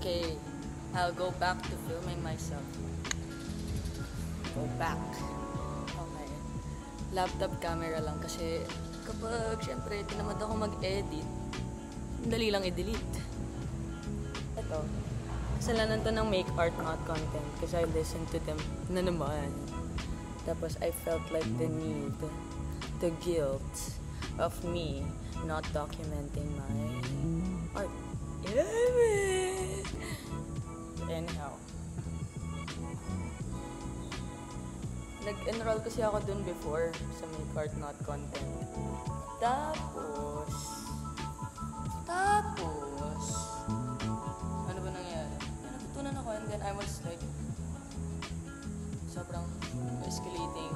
Okay, I'll go back to filming myself. Go back. Okay. Laptop camera lang kasi kapag syempre tinamad ako mag-edit, dali lang i-delete. Ito. Kasalanan to ng make art not content kasi I listen to them na naman. Tapos I felt like the need, the guilt of me not documenting my art. Yeah. Anyhow. Nag-enroll kasi ako dun before sa make art not content. Tapos, ano ba nangyari? Natutunan ako and then I was like, sobrang escalating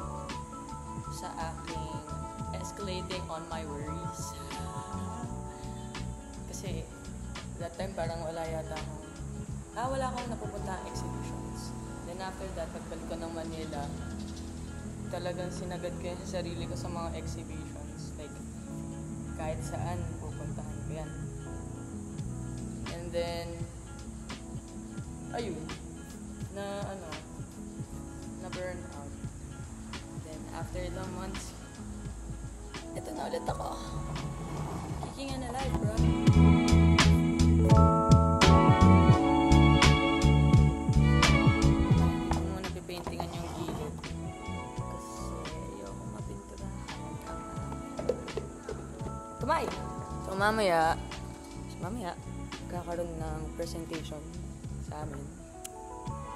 on my worries. Kasi, that time parang wala akong napupunta ang exhibitions. Then after that, pagbalik ko ng Manila, talagang sinagad ko yung sarili ko sa mga exhibitions. Like, kahit saan, pupuntahan ko yan. And then, ayun, na burn out. Then, after ilang months, eto na ulit ako. Kicking and alive, bro. Hindi mo napipaintingan yung gilid. Kasi ayoko mapinturahan. Kamay! So, mamaya, kakaroon ng presentation sa amin.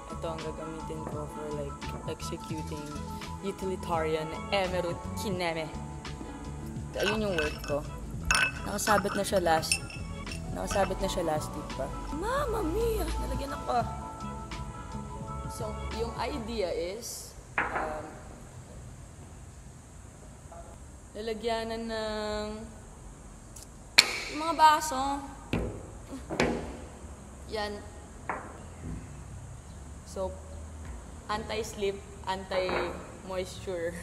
Ito ang gagamitin ko for like executing utilitarian emerald kineme. Ayun yung work ko. Nakasabit na siya last week pa. Mama mia! Nalagyan ako. So, yung idea is lalagyanan ng yung mga baso. Yan. So, anti-slip, anti-moisture.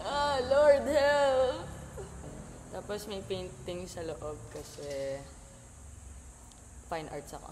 Ah, Lord help! Tapos may painting sa loob kasi fine arts ako.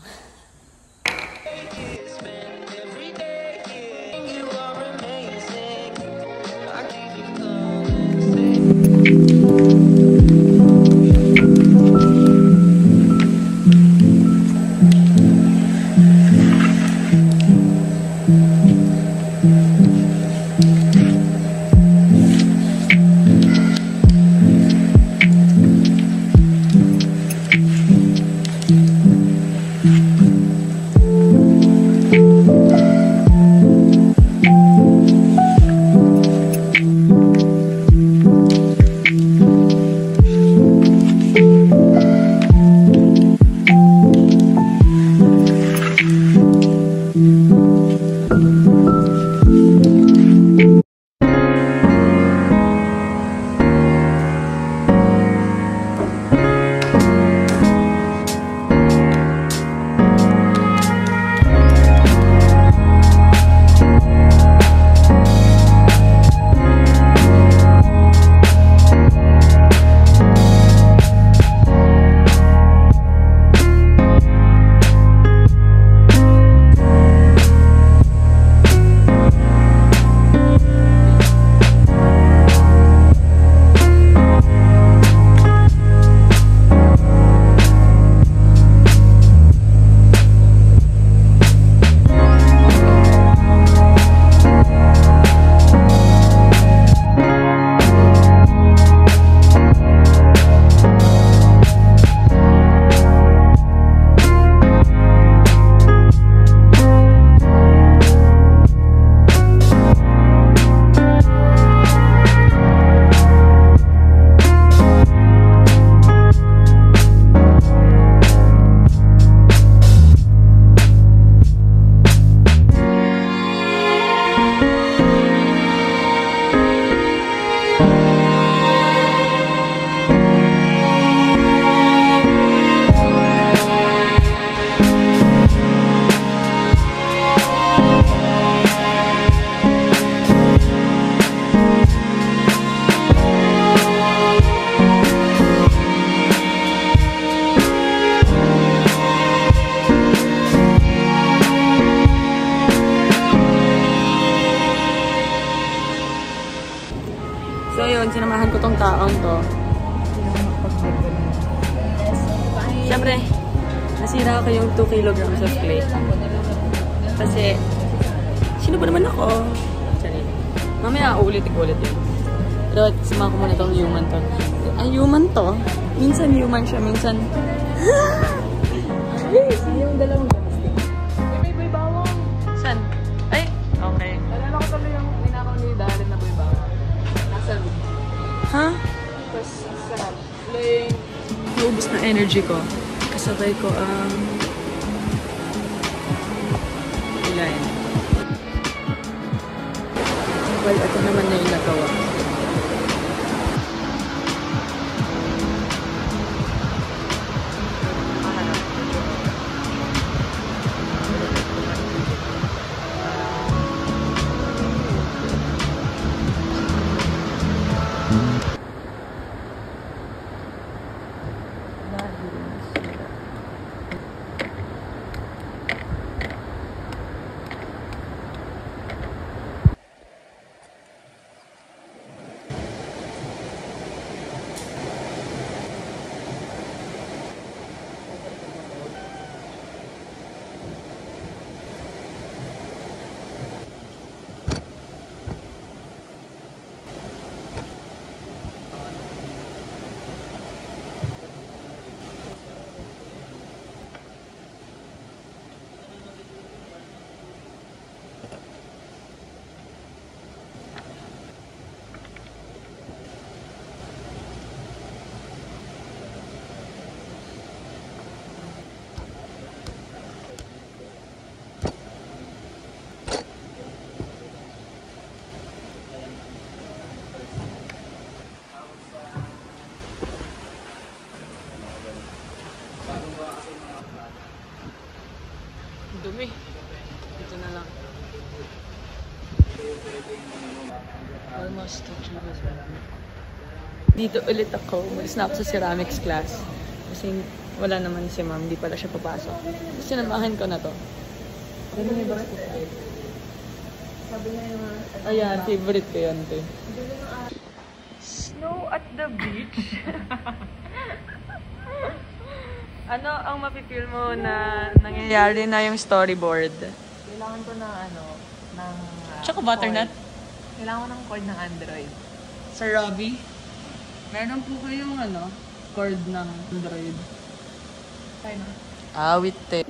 taong to. Siyempre, nasira ko yung 2 kilograms of clay. Kasi, sino ba naman ako? Sorry. Mamaya ulit-ulit yun. Pero suma ko muna tong human to. Ay, human to? Minsan human siya, minsan... Yes, yung dalawang drumstick. May bawang. Saan? Ay, okay. Alala ko tuloy yung ninakaw ni Darren na bawang. Nasa room. Ha? Tapos, sarap. Like, Naubos na energy ko. Kasabay ko ang... ilan. Well, ito naman na yung nagawa. Dumi. Ito na lang. Almost touching this one. Dito ulit ako. Malis na ako sa ceramics class. Kasi wala naman si ma'am. Di pala siya papasok. Tapos sinamahan ko na to. Ganun yung basta tayo. sabi na yung... Ayan, favorite ko yan, te. Snow at the beach. Ano ang mapipil mo na nangyayari na yung storyboard? Kailangan ko ng ano, ng... Tsaka butternut? Kailangan ko ng cord ng Android. Sa Robbie, meron po kayong ano, cord ng Android. Tayo na. Awit, te.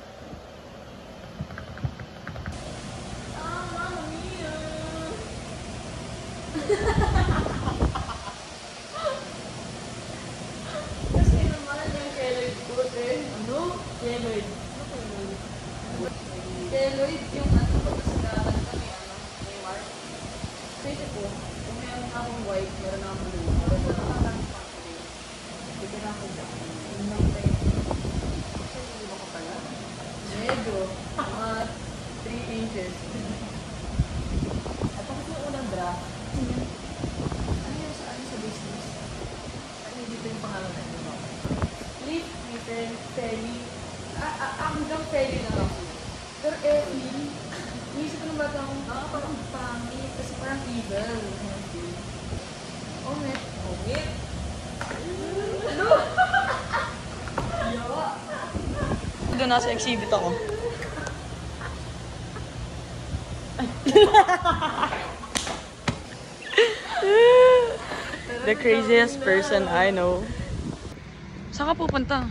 Kasi naman yung keloid ko, te. Ano? Keloid. Keloid yung ano ko sa dagat kami, ano, may mark. Kasi po, kung meron akong white, meron akong blue. Meron akong pang-blue. Hindi na ako dyan. Yung lang tayo. Kasi hindi mo ko pala. Medyo. Mga 3 inches. At tapos yung unang draft, ano yun sa business? Ano yung dito yung pangalan na yun? Leaf, Peter, Feli. Hanggang Feli na ako. Pero Effie, inisip ko ng bata akong, parang pangit. Kasi parang evil. Omit. Omit? Ano? Doon nasa exhibit ako. The craziest person I know. Saan ka pupunta?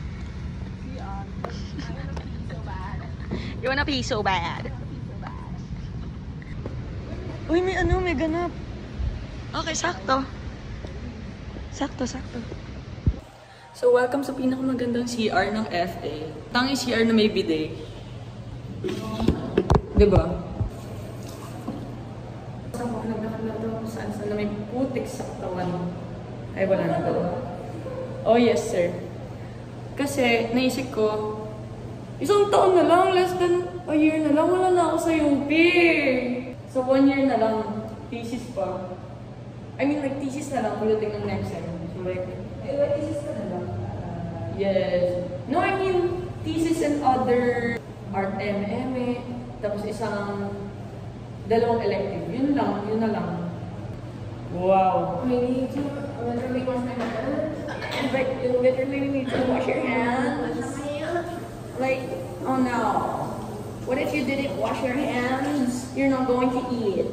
You wanna pee so bad? Uy, may ano, may ganap. Okay, sakto. Sakto. So, welcome sa pinakamagandang CR ng FA. Tanging CR na may bidet. Diba? Naglakad na ito kung saan na may putik sa katawan. Ay, wala na pala. Oh, yes, sir. Kasi, naisip ko, isang taon na lang, less than a year na lang, wala na ako sa UP. So, 1 year na lang, thesis pa. I mean, like, thesis na lang, pagdating ng next sem. So, like, thesis ka na lang? yes. No, I mean, thesis and other art M.M. Tapos dalawang elective. Yun na lang. Wow. May need But you literally need to wash your hands. Like, oh no. What if you didn't wash your hands? You're not going to eat.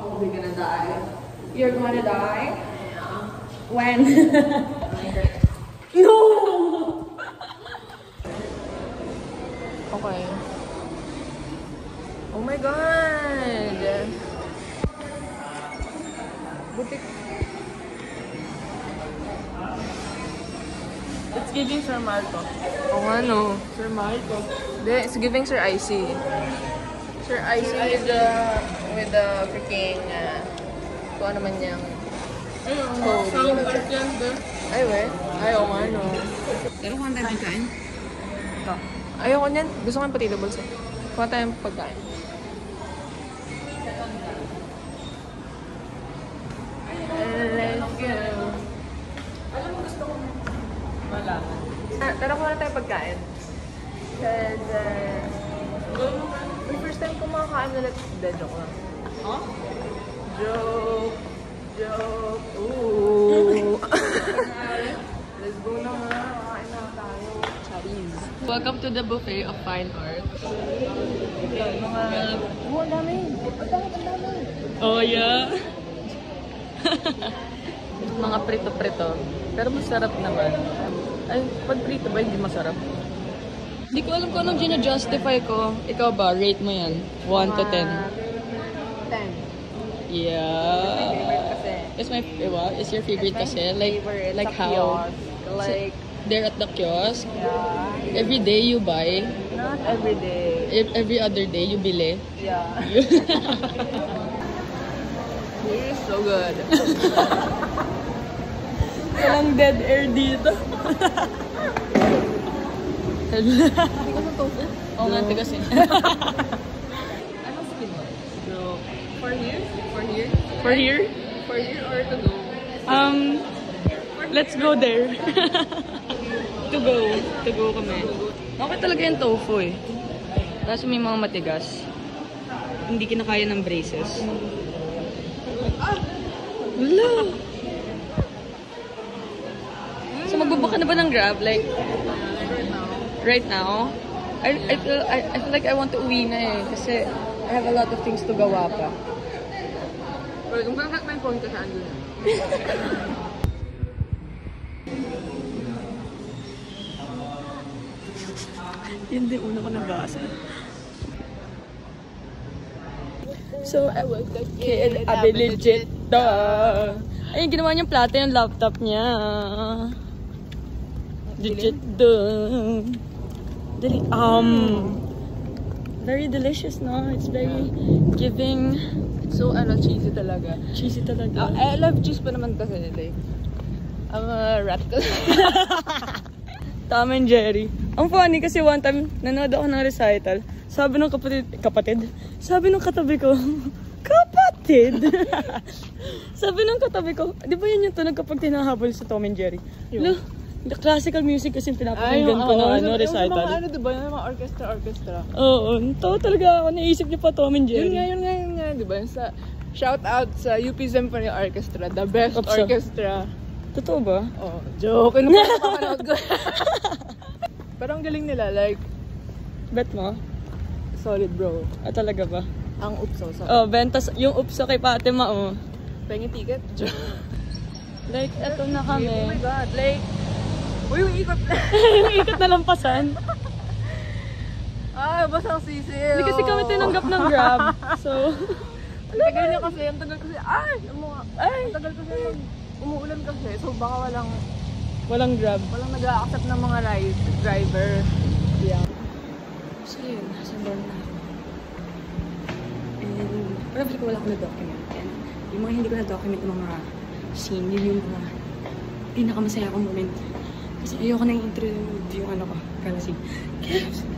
Probably gonna die. You're going to die? Yeah. When? No! Okay. Oh my god! Butik. It's giving Sir Marco. Oh ano? Sir Marco. Hindi, it's giving Sir Icy. Sir Icy with the freaking kung ano man niyang Sound art yan, ba? ay we? Ayaw nga no. Pero kuha tayo pagkain? Ito. Ayoko niyan. Gusto ko yung potato balls eh. Kuha tayong pagkain. Let's go. Alam mo, gusto ko wala. Pero kuha na tayo pagkain. Because, the first time ko makakain na joke lang. Huh? Joke. Joke. Ooh. Let's go na nga. Makain na tayo. Charis. Welcome to the buffet of fine art. Mga... Oh, ang dami. Ang dami. Oh, yeah. Mga prito-prito. Pero masarap naman. Ay, pag prito ba, hindi masarap? Hindi ko alam kung anong gina-justify ko. Ikaw ba? Rate mo yan? 1 to 10. 10. Yeah. It's my what? It's your favorite kasi? Like how? Like, they're at the kiosk. yeah. Every day you buy. Not every day. Every other day you bili. Yeah. It's so good. Walang dead air dito. Hindi ko sa tofu. Oo nga, tigas eh. Anong skin mo? No. For here? For here? For here? For here or to go? Let's go there. To go kami. Okay talaga yung tofu eh. Kaso may mga matigas. Hindi kinakaya ng braces. Wala! So magbubook ka na ba ng Grab? Like, right now? I feel like I want to uwi na eh. Kasi I have a lot of things to gawa pa. Pero kung may phone ka saan doon? Hindi, una ko nabasa. So, I was the kid, I be legit, duh. Ayun, ginawa niyang plato yung laptop niya. Legit, duh. Very delicious, no? It's very giving. It's so, cheesy talaga. Cheesy talaga. I love cheese pa naman kasi, like, I'm a rat kasi. Tom and Jerry. Ang funny kasi one time, nanood ako ng recital. Sabi ng kapatid? Sabi ng katabi ko, kapatid! Sabi ng katabi ko, di ba yun yung tunog kapag tinahabol sa Tom and Jerry? Lo, classical music kasi yung pinapakinggan ko ng recital. Yung mga diba? Yung mga orchestra. Oo, tawa talaga ako. Naisip niyo pa Tom and Jerry. Yun nga, diba? Sa, shout out sa UP Symphony Orchestra, the best orchestra. Totoo ba? Oh, joke. Ano pa napapanood ko? Parang galing nila, like, Bet mo? solid bro. Talaga ba? Ang upso. Oh, bentas yung upso kay Fatima, oh. Pengi ticket. Like, eto na kami. Oh my god, like, uy, yung ikot na. Yung ikot na lampasan. Basang sisil. Hindi kasi kami tinanggap ng Grab. So, ang tagal niya kasi, ang tagal kasi, umuulan kasi, so baka walang Grab. walang nag-a-accept ng mga driver. Yeah. So yun, nasa dorm na ako. And probably ko wala ko na-document. And yung mga hindi ko na-document ng mga scene, yun yung mga pinakamasaya kong moment. Kasi ayoko na i-intro yung ano ko. Kala si Kevs.